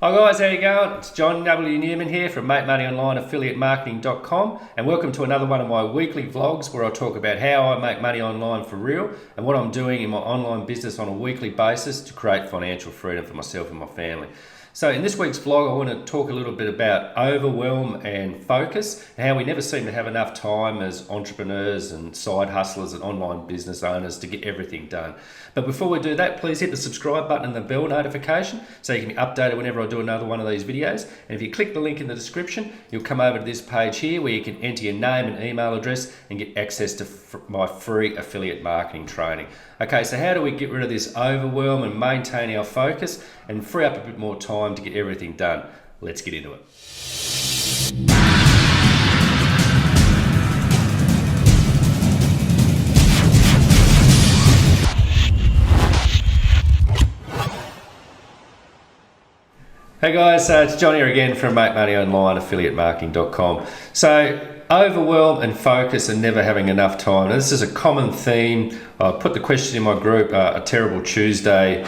Hi guys, how you going? It's John W. Newman here from MakeMoneyOnline and welcome to another one of my weekly vlogs where I talk about how I make money online for real and what I'm doing in my online business on a weekly basis to create financial freedom for myself and my family. So in this week's vlog, I want to talk a little bit about overwhelm and focus and how we never seem to have enough time as entrepreneurs and side hustlers and online business owners to get everything done. But before we do that, please hit the subscribe button and the bell notification so you can be updated whenever I do another one of these videos. And if you click the link in the description, you'll come over to this page here where you can enter your name and email address and get access to my free affiliate marketing training. Okay, so how do we get rid of this overwhelm and maintain our focus and free up a bit more time to get everything done? Let's get into it. Hey guys, it's John here again from MakeMoneyOnline So overwhelm and focus and never having enough time. Now, this is a common theme. I put the question in my group, a terrible Tuesday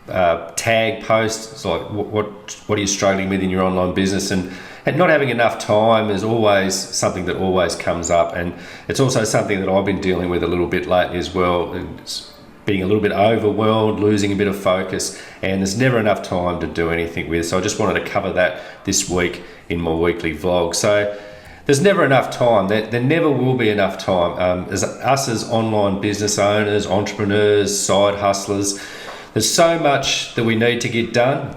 tag post. It's like, what are you struggling with in your online business? And not having enough time is always something that always comes up. And it's also something that I've been dealing with a little bit lately as well. It's being a little bit overwhelmed, losing a bit of focus, and there's never enough time to do anything with. So I just wanted to cover that this week in my weekly vlog. So there's never enough time. There never will be enough time. As us as online business owners, entrepreneurs, side hustlers, there's so much that we need to get done,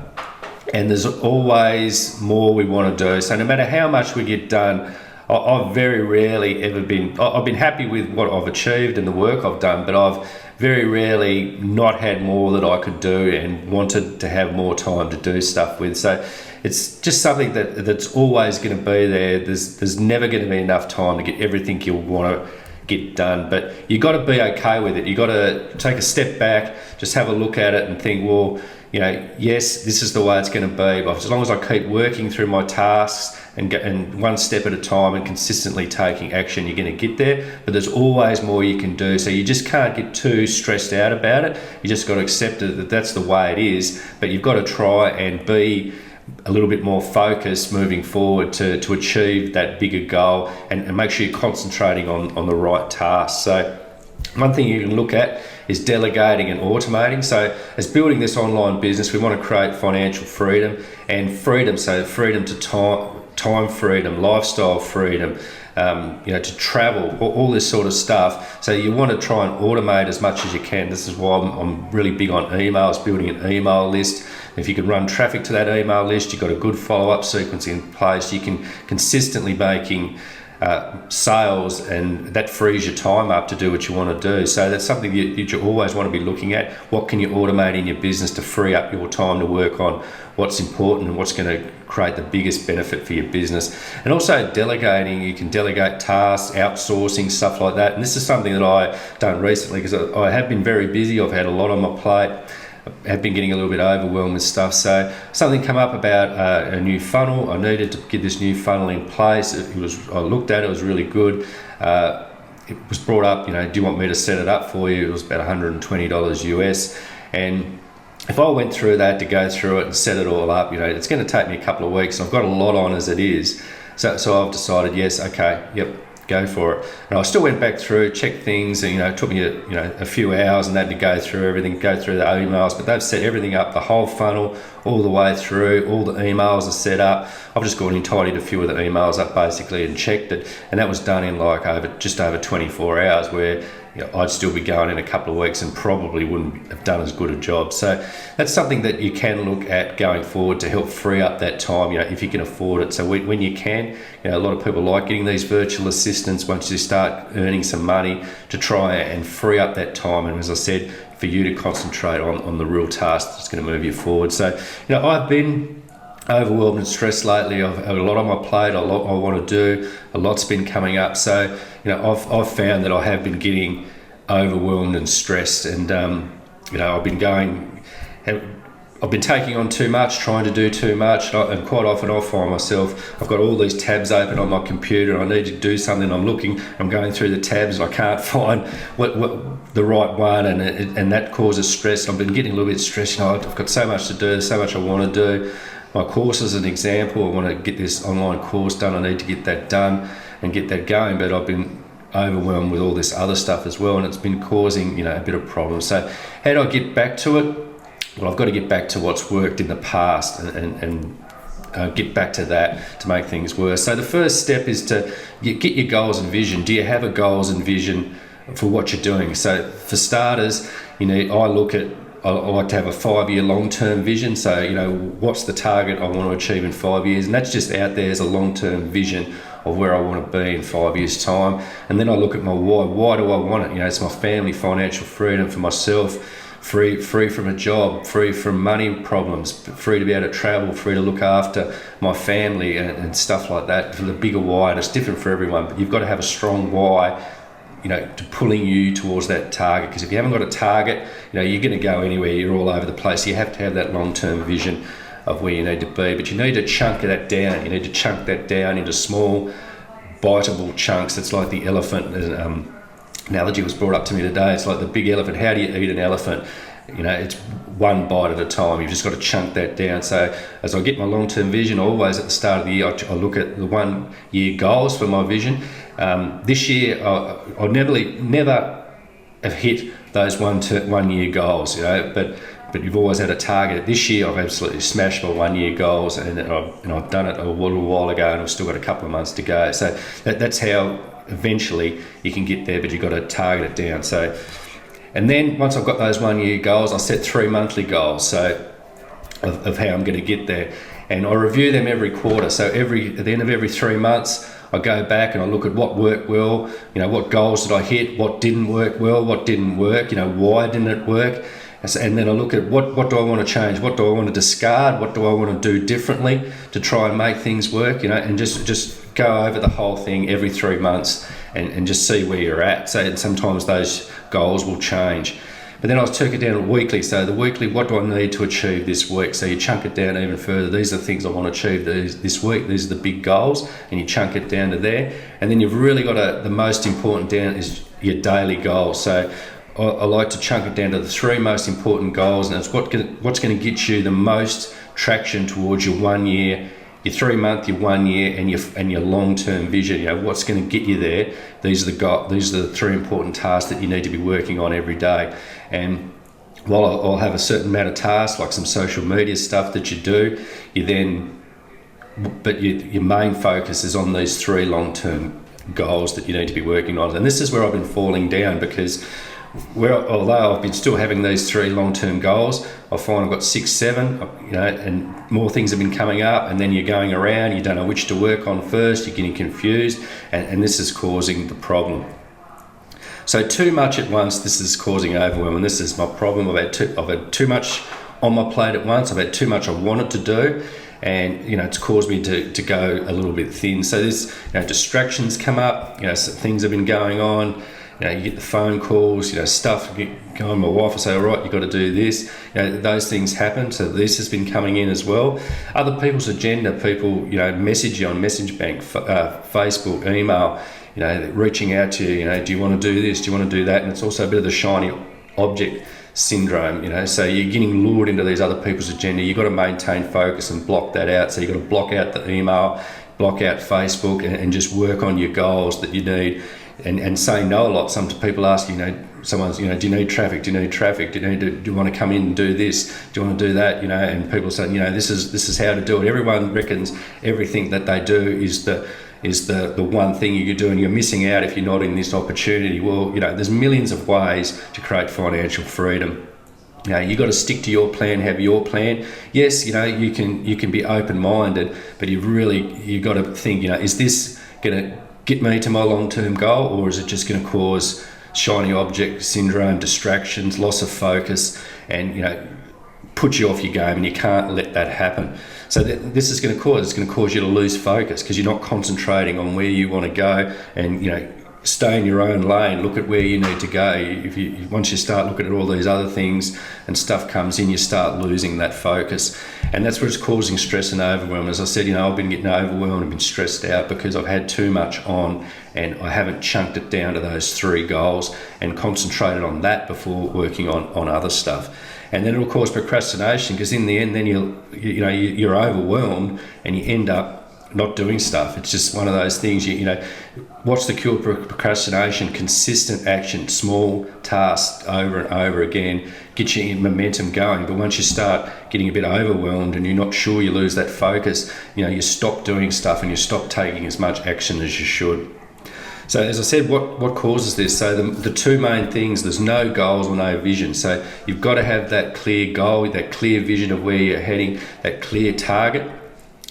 and there's always more we want to do. So no matter how much we get done, I've very rarely ever been, I've been happy with what I've achieved and the work I've done, but I've very rarely not had more that I could do and wanted to have more time to do stuff with. So it's just something that's always going to be there. There's never going to be enough time to get everything you want to get done, but you got to be okay with it. You got to take a step back, just have a look at it and think, well, you know, yes, this is the way it's going to be, but as long as I keep working through my tasks and one step at a time and consistently taking action, you're going to get there. But there's always more you can do, so you just can't get too stressed out about it. You just got to accept it, that that's the way it is, but you've got to try and be a little bit more focused moving forward to achieve that bigger goal and make sure you're concentrating on the right tasks. So one thing you can look at is delegating and automating. So as building this online business, we want to create financial freedom and freedom. So freedom to time freedom, lifestyle freedom, to travel, all this sort of stuff. So you want to try and automate as much as you can. This is why I'm really big on emails, building an email list. If you can run traffic to that email list, you've got a good follow-up sequence in place. You can consistently making sales, and that frees your time up to do what you want to do. So that's something that you always want to be looking at. What can you automate in your business to free up your time to work on what's important and what's going to create the biggest benefit for your business? And also delegating. You can delegate tasks, outsourcing, stuff like that. And this is something that I've done recently because I have been very busy. I've had a lot on my plate. I have been getting a little bit overwhelmed with stuff. So something come up about a new funnel. I needed to get this new funnel in place. I looked at it, it was really good. It was brought up, do you want me to set it up for you? It was about $120 US. And if I went through that to go through it and set it all up, it's going to take me a couple of weeks. I've got a lot on as it is. So I've decided, yes, okay, yep, go for it. And I still went back through, checked things, and it took me a few hours and that to go through everything, go through the emails, but they've set everything up, the whole funnel, all the way through, all the emails are set up. I've just gone and tidied a few of the emails up basically and checked it, and that was done in just over 24 hours, where I'd still be going in a couple of weeks and probably wouldn't have done as good a job. So that's something that you can look at going forward to help free up that time, if you can afford it. So when you can, a lot of people like getting these virtual assistants once you start earning some money to try and free up that time. And as I said, for you to concentrate on the real task that's going to move you forward. So, I've been overwhelmed and stressed lately. I've had a lot on my plate, a lot I want to do, a lot's been coming up. So, I've found that I have been getting overwhelmed and stressed, and I've been taking on too much, trying to do too much, and quite often I find myself, I've got all these tabs open on my computer, and I need to do something, I'm going through the tabs, and I can't find what the right one, and that causes stress. I've been getting a little bit stressed. I've got so much to do, so much I want to do. my course as an example. I want to get this online course done. I need to get that done and get that going, but I've been overwhelmed with all this other stuff as well, and it's been causing, a bit of problems. So how do I get back to it? Well, I've got to get back to what's worked in the past and get back to that to make things worse. So the first step is to get your goals and vision. Do you have a goals and vision for what you're doing? So for starters, I like to have a 5-year long-term vision. So, what's the target I want to achieve in 5 years? And that's just out there as a long-term vision of where I want to be in 5 years' time. And then I look at my why. Why do I want it? It's my family, financial freedom for myself, free from a job, free from money problems, free to be able to travel, free to look after my family and stuff like that. For the bigger why, and it's different for everyone, but you've got to have a strong why, to pulling you towards that target. Because if you haven't got a target, you're going to go anywhere. You're all over the place. You have to have that long-term vision of where you need to be, but you need to chunk that down. You need to chunk that down into small, biteable chunks. It's like the elephant. Analogy was brought up to me today. It's like the big elephant. How do you eat an elephant? It's one bite at a time. You've just got to chunk that down. So as I get my long-term vision, always at the start of the year, I look at the 1 year goals for my vision. This year, I'll never have hit those 1 year goals, but you've always had a target. This year, I've absolutely smashed my 1 year goals, and I've done it a little while ago, and I've still got a couple of months to go. So that's how eventually you can get there, but you've got to target it down. So, and then once I've got those 1 year goals, I set 3 monthly goals. So of how I'm going to get there, and I review them every quarter. So at the end of every 3 months, I go back and I look at what worked well. What goals did I hit? What didn't work well? What didn't work? Why didn't it work? And then I look at what do I want to change? What do I want to discard? What do I want to do differently to try and make things work? And just go over the whole thing every 3 months and just see where you're at. So sometimes those goals will change. But then I took it down weekly. So the weekly, what do I need to achieve this week? So you chunk it down even further. These are the things I want to achieve this week. These are the big goals, and you chunk it down to there. And then you've really got the most important down is your daily goals. So I like to chunk it down to the 3 most important goals, and it's what's going to get you the most traction towards your 1 year, your 3 month, your 1 year, and your long-term vision. What's going to get you there. These are the 3 important tasks that you need to be working on every day. And while I'll have a certain amount of tasks, like some social media stuff that you do, your main focus is on these 3 long-term goals that you need to be working on. And this is where I've been falling down, because although I've been still having these 3 long-term goals, I find I've got 6, 7, and more things have been coming up, and then you're going around, you don't know which to work on first, you're getting confused, and this is causing the problem. So too much at once, this is causing overwhelm, and this is my problem. I've had too much on my plate at once. I've had too much I wanted to do, and it's caused me to go a little bit thin. So there's distractions come up. So things have been going on. You get the phone calls, stuff. Go on, my wife will say, all right, you've got to do this. Those things happen. So this has been coming in as well. Other people's agenda, people, message you on Message Bank, Facebook, email, reaching out to you, do you want to do this? Do you want to do that? And it's also a bit of the shiny object syndrome, so you're getting lured into these other people's agenda. You've got to maintain focus and block that out. So you've got to block out the email, block out Facebook, and just work on your goals that you need. And say no a lot. Some people ask, someone's, do you need traffic? Do you need traffic? Do you want to come in and do this? Do you want to do that? And people say, this is how to do it. Everyone reckons everything that they do is the one thing you do, and you're missing out if you're not in this opportunity. Well, there's millions of ways to create financial freedom. You've got to stick to your plan, have your plan. Yes, you can be open-minded, but you've got to think, is this going to get me to my long-term goal, or is it just going to cause shiny object syndrome, distractions, loss of focus, and put you off your game, and you can't let that happen. So this is going to cause you to lose focus, because you're not concentrating on where you want to go, and stay in your own lane. Look at where you need to go. Once you start looking at all these other things and stuff comes in, you start losing that focus, and that's where it's causing stress and overwhelm. As I said, I've been getting overwhelmed and been stressed out because I've had too much on, and I haven't chunked it down to those 3 goals and concentrated on that before working on other stuff. And then it'll cause procrastination, because in the end, then you're overwhelmed and you end up not doing stuff. It's just one of those things. What's the cure for procrastination? Consistent action, small tasks over and over again, get your momentum going. But once you start getting a bit overwhelmed and you're not sure, you lose that focus. You stop doing stuff and you stop taking as much action as you should. So as I said, what causes this? So the two main things: there's no goals or no vision. So you've got to have that clear goal, that clear vision of where you're heading, that clear target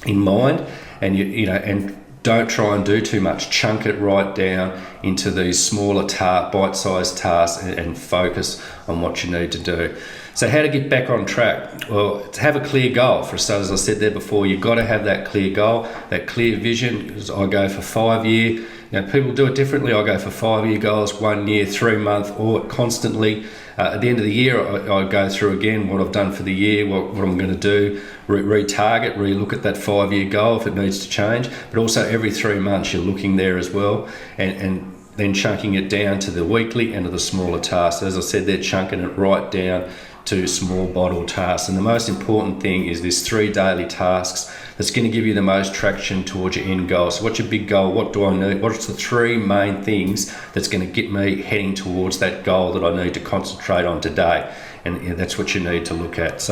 in mind, and and don't try and do too much. Chunk it right down into these smaller bite-sized tasks, and focus on what you need to do. So how to get back on track? Well, to have a clear goal. For starters, as I said there before, you've got to have that clear goal, that clear vision. I go for 5 year. People do it differently. I go for 5 year goals, 1 year, 3 month, or constantly. At the end of the year, I go through again what I've done for the year, what I'm going to do, retarget, re-look at that 5 year goal if it needs to change. But also every 3 months you're looking there as well, and then chunking it down to the weekly and to the smaller tasks. As I said, they're chunking it right down to small bottle tasks. And the most important thing is this 3 daily tasks that's going to give you the most traction towards your end goal. So what's your big goal? What do I need? What's the 3 main things that's going to get me heading towards that goal that I need to concentrate on today? And that's what you need to look at.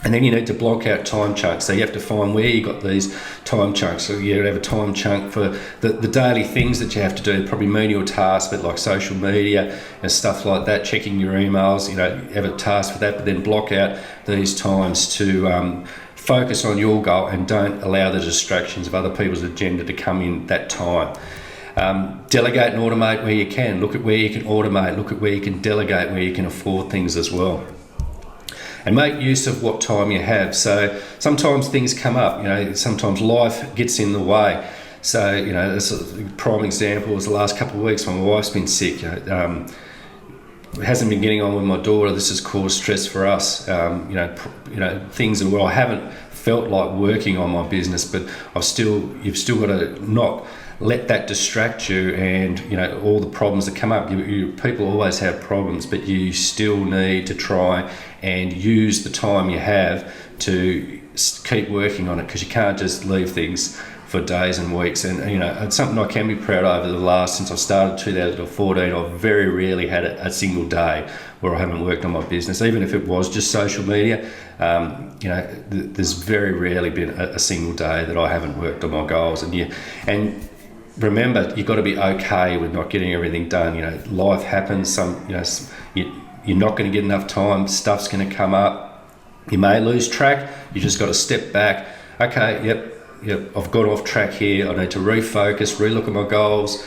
And then you need to block out time chunks. So you have to find where you got these time chunks. So you have a time chunk for the daily things that you have to do, probably menial tasks, but like social media and stuff like that, checking your emails, have a task for that, but then block out these times to focus on your goal, and don't allow the distractions of other people's agenda to come in that time. Delegate and automate where you can. Look at where you can automate, look at where you can delegate, where you can afford things as well. And make use of what time you have. So sometimes things come up, sometimes life gets in the way. So, that's a prime example is the last couple of weeks when my wife's been sick. Hasn't been getting on with my daughter. This has caused stress for us. Things where I haven't felt like working on my business, but you've still got to not let that distract you, and all the problems that come up. People always have problems, but you still need to try and use the time you have to keep working on it, because you can't just leave things for days and weeks. And it's something I can be proud of. Since I started 2014, I've very rarely had a single day where I haven't worked on my business, even if it was just social media. There's very rarely been a single day that I haven't worked on my goals. And remember, you've got to be okay with not getting everything done. Life happens. You're not going to get enough time. Stuff's going to come up. You may lose track. You just got to step back. Okay, yep, I've got off track here. I need to refocus, relook at my goals,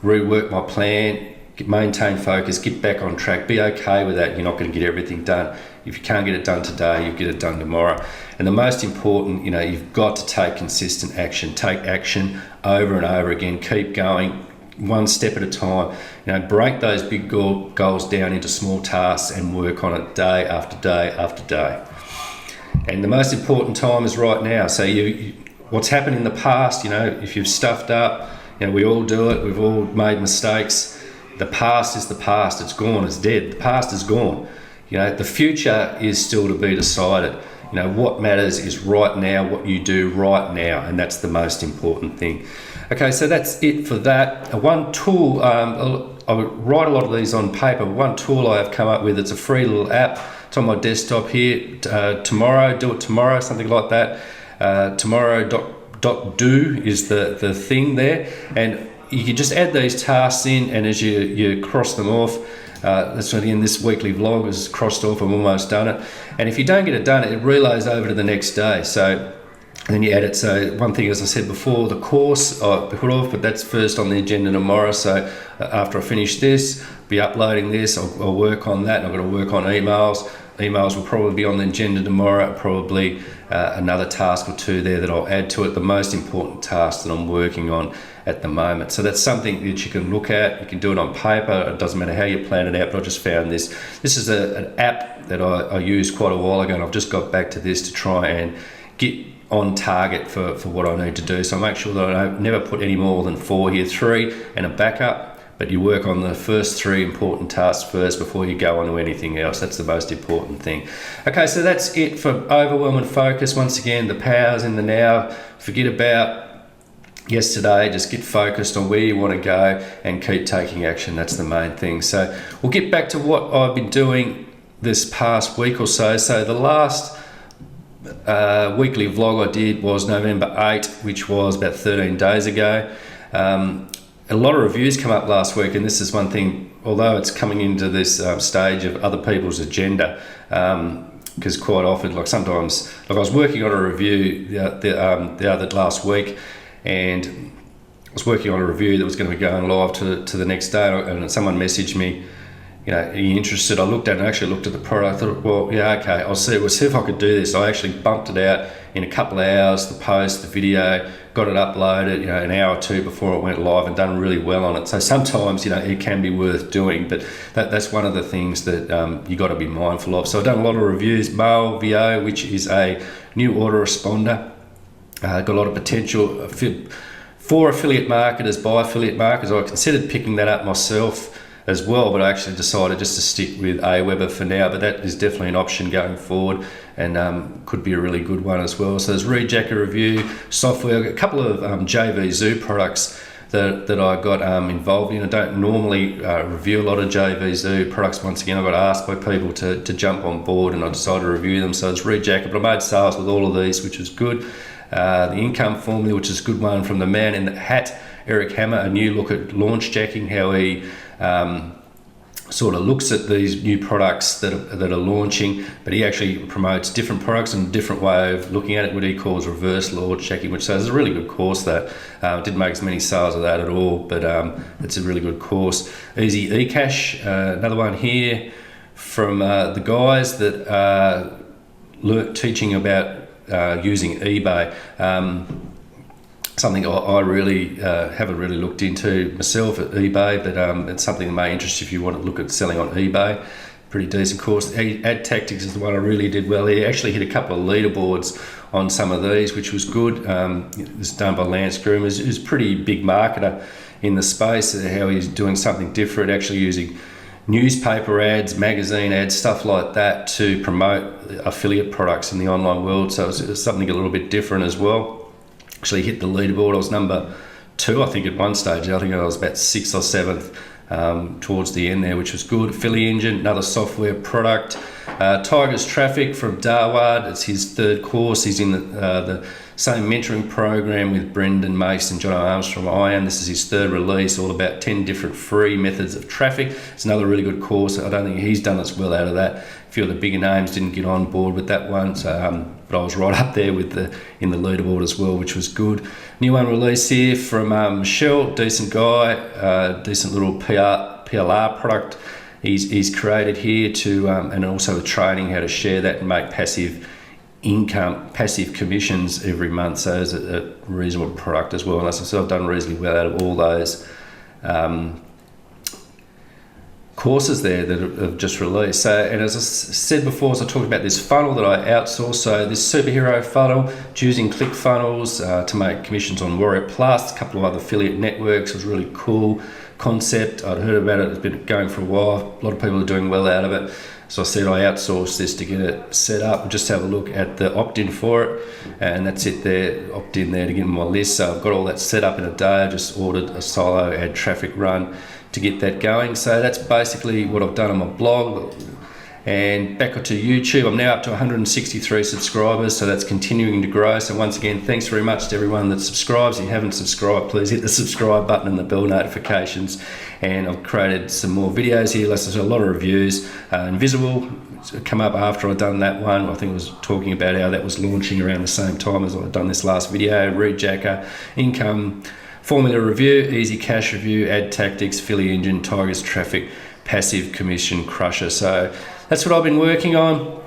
rework my plan, maintain focus, get back on track. Be okay with that. You're not going to get everything done. If you can't get it done today, you get it done tomorrow. And the most important, you've got to take consistent action. Take action over and over again. Keep going, one step at a time. Break those big goals down into small tasks and work on it day after day after day. And the most important time is right now. So what's happened in the past, if you've stuffed up, we all do it. We've all made mistakes. The past is the past. It's gone. It's dead. The past is gone. The future is still to be decided. What matters is right now, what you do right now, and that's the most important thing. Okay, so that's it for that. One tool, I write a lot of these on paper. One tool I have come up with, it's a free little app. It's on my desktop here. Tomorrow, do it tomorrow, something like that. Tomorrow.do is the thing there. And you can just add these tasks in, and as you cross them off, that's when again this weekly vlog is crossed off. I'm almost done it. And if you don't get it done, it relays over to the next day. So then you add it. So one thing, as I said before, the course I put off, but that's first on the agenda tomorrow. So after I finish this, be uploading this, I'll work on that. And I've got to work on emails. Emails will probably be on the agenda tomorrow. Probably another task or two there that I'll add to it. The most important task that I'm working on at the moment. So that's something that you can look at. You can do it on paper. It doesn't matter how you plan it out, but I just found this. This is an app that I used quite a while ago, and I've just got back to this to try and get on target for what I need to do. So I make sure that I never put any more than 4 here, 3 and a backup. but you work on the first 3 important tasks first before you go on to anything else. That's the most important thing. Okay, so that's it for Overwhelm and Focus. Once again, the power's in the now. Forget about yesterday, just get focused on where you want to go and keep taking action. That's the main thing. So we'll get back to what I've been doing this past week or so. So the last weekly vlog I did was November 8, which was about 13 days ago. A lot of reviews come up last week, and this is one thing, although it's coming into this stage of other people's agenda, because quite often, like sometimes, like I was working on a review the other last week, and I was working on a review that was going to be going live to the next day, and someone messaged me, you know, are you interested? I looked at it and actually looked at the product. I thought, well, yeah, okay, we'll see if I could do this. I actually bumped it out in a couple of hours, the post, the video, got it uploaded, you know, an hour or 2 before it went live, and done really well on it. So sometimes, you know, it can be worth doing, but that's one of the things that you got to be mindful of. So I've done a lot of reviews. Mail VO, which is a new autoresponder, got a lot of potential for affiliate marketers, by affiliate marketers. I considered picking that up myself as well, but I actually decided just to stick with Aweber for now. But that is definitely an option going forward, and could be a really good one as well. So there's Rejacker review, software, a couple of JV Zoo products that I got involved in. I don't normally review a lot of JV Zoo products. Once again, I got asked by people to jump on board, and I decided to review them. So it's Rejacker, but I made sales with all of these, which was good. The income formula, which is a good one from the man in the hat, Eric Hammer, a new look at launch jacking, how he sort of looks at these new products that are launching, but he actually promotes different products and a different way of looking at it, what he calls reverse launch jacking, which is a really good course. That didn't make as many sales of that at all, but it's a really good course. Easy eCash, another one here from the guys that are teaching about using eBay. Something I really haven't really looked into myself at eBay, but it's something that may interest you if you want to look at selling on eBay. Pretty decent course. Ad Tactics is the one I really did well. He actually hit a couple of leaderboards on some of these, which was good. It's done by Lance Groom, who's a pretty big marketer in the space, how he's doing something different, actually using newspaper ads, magazine ads, stuff like that to promote affiliate products in the online world. So it's something a little bit different as well. Actually hit the leaderboard. I was number 2, I think, at one stage. I think I was about 6th or 7th towards the end there, which was good. Affiliate Engine, another software product. Tiger's Traffic from Darward. It's his 3rd course. He's in the same mentoring program with Brendan Mason, John Armstrong, Iron. This is his 3rd release, all about 10 different free methods of traffic. It's another really good course. I don't think he's done as well out of that. A few of the bigger names didn't get on board with that one, so but I was right up there with in the leaderboard as well, which was good. New one release here from Michelle, decent guy, decent little PLR product he's created here to, and also the training how to share that and make passive income, passive commissions every month. So it's a reasonable product as well. And as I said, I've done reasonably well out of all those courses there that have just released. So, and as I said before, as I talked about this funnel that I outsource, so this superhero funnel, using ClickFunnels to make commissions on Warrior Plus, a couple of other affiliate networks. It was a really cool concept. I'd heard about it. It's been going for a while. A lot of people are doing well out of it. So I said I outsourced this to get it set up. We'll just have a look at the opt-in for it, and that's it there, opt-in there to get in my list. So I've got all that set up in a day. I just ordered a solo ad traffic run to get that going. So that's basically what I've done on my blog. And back onto YouTube, I'm now up to 163 subscribers, so that's continuing to grow. So once again, thanks very much to everyone that subscribes. If you haven't subscribed, please hit the subscribe button and the bell notifications. And I've created some more videos here. There's a lot of reviews. Invisible come up after I'd done that one. I think I was talking about how that was launching around the same time as I'd done this last video. Rejacker, income formula review, easy cash review, ad tactics, affiliate engine, Tiger's Traffic, passive commission crusher. So that's what I've been working on.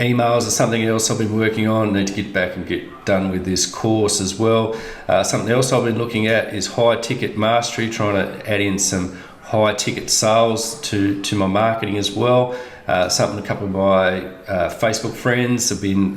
Emails are something else I've been working on. I need to get back and get done with this course as well. Something else I've been looking at is high ticket mastery, trying to add in some high ticket sales to my marketing as well. Something a couple of my Facebook friends have been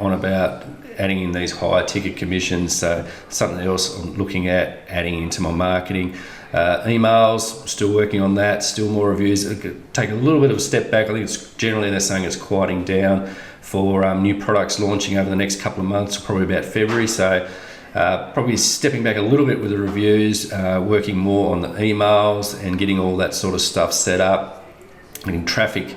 on about adding in these higher ticket commissions. So something else I'm looking at adding into my marketing. Emails, still working on that, still more reviews. Take a little bit of a step back. I think it's generally they're saying it's quieting down for new products launching over the next couple of months, probably about February. So probably stepping back a little bit with the reviews, working more on the emails and getting all that sort of stuff set up, getting traffic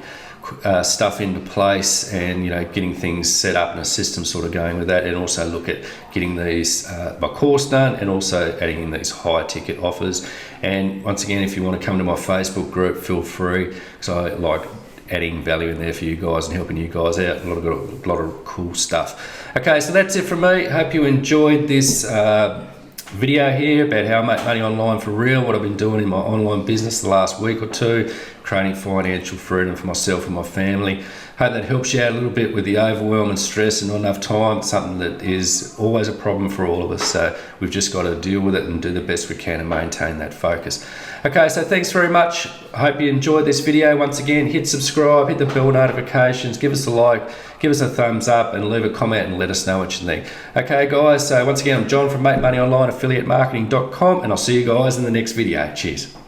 stuff into place, and getting things set up and a system sort of going with that, and also look at getting these my course done, and also adding in these high ticket offers. And once again, if you want to come to my Facebook group, feel free, because I like adding value in there for you guys and helping you guys out. A lot of cool stuff. Okay, so that's it from me. Hope you enjoyed this video here about how I make money online for real, what I've been doing in my online business the last week or two, creating financial freedom for myself and my family. Hope that helps you out a little bit with the overwhelm and stress and not enough time. It's something that is always a problem for all of us, so we've just got to deal with it and do the best we can and maintain that focus. Okay, so thanks very much. I hope you enjoyed this video. Once again, hit subscribe, hit the bell notifications, give us a like, give us a thumbs up, and leave a comment and let us know what you think. Okay guys, so once again, I'm John from MakeMoneyOnline, affiliatemarketing.com, and I'll see you guys in the next video. Cheers.